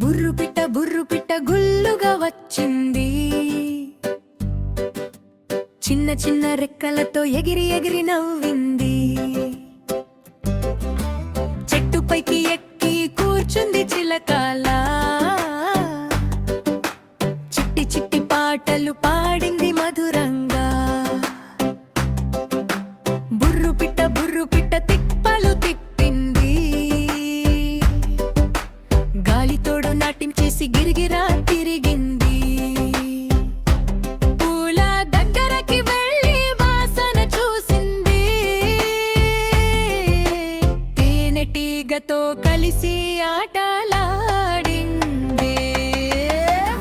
బుర్రు పిట్ట గుల్లుగా వచ్చింది. చిన్న చిన్న రెక్కలతో ఎగిరి ఎగిరి నవ్వింది. చెట్టుపైకి ఎక్కి కూర్చుంది చిలకాలా. చిట్టి చిట్టి పాటలు పాడింది మధురంగా. బుర్రు పిట్ట తిప్పలు తిప్పింది. గాలితోడు నాట్యం చేసి గిరిగిరా తిరిగింది. పూల దగ్గరకి వెళ్ళి వాసన చూసింది. తేనెటీగతో కలిసి ఆటలాడింది.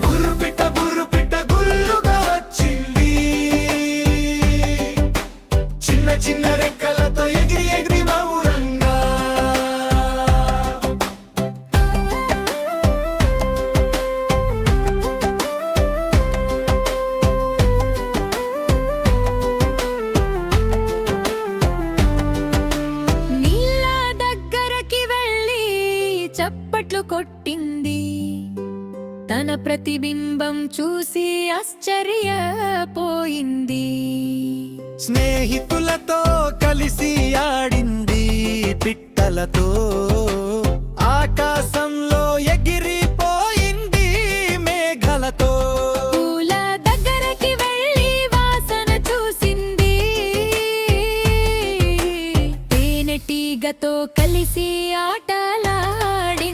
బుర్రు పిట్ట గుల్లుగా వచ్చింది. చిన్న చిన్న రెక్కలతో ఎగిరి ఎగిరి మౌనంగా. నీళ్ళ దగ్గరకి వెళ్ళి చప్పట్లు కొట్టింది. తన ప్రతిబింబం చూసి ఆశ్చర్యపోయింది. స్నేహితులతో కలిసి ఆడింది పిట్టలతో. ఆకాశంలో ఎగిరిపోయింది మేఘలతో. పూల దగ్గరకి వెళ్ళి వాసన చూసింది. తేనెటీగతో కలిసి ఆటలాడింది.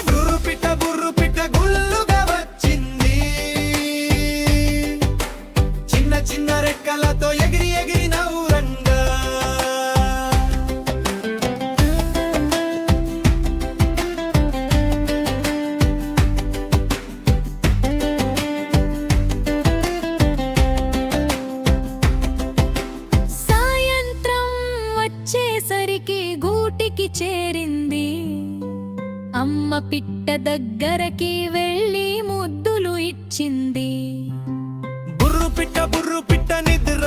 బుర్రు పిట్ట గుల్లుగా వచ్చింది. చిన్న చిన్న రెక్కలతో ఎగిరి ఎగిరి నవ్వురంగా. సాయంత్రం వచ్చేసరికి గూటికి చేరింది. అమ్మ పిట్ట దగ్గరకి వెళ్ళి ముద్దులు ఇచ్చింది. బుర్రు పిట్ట నిద్ర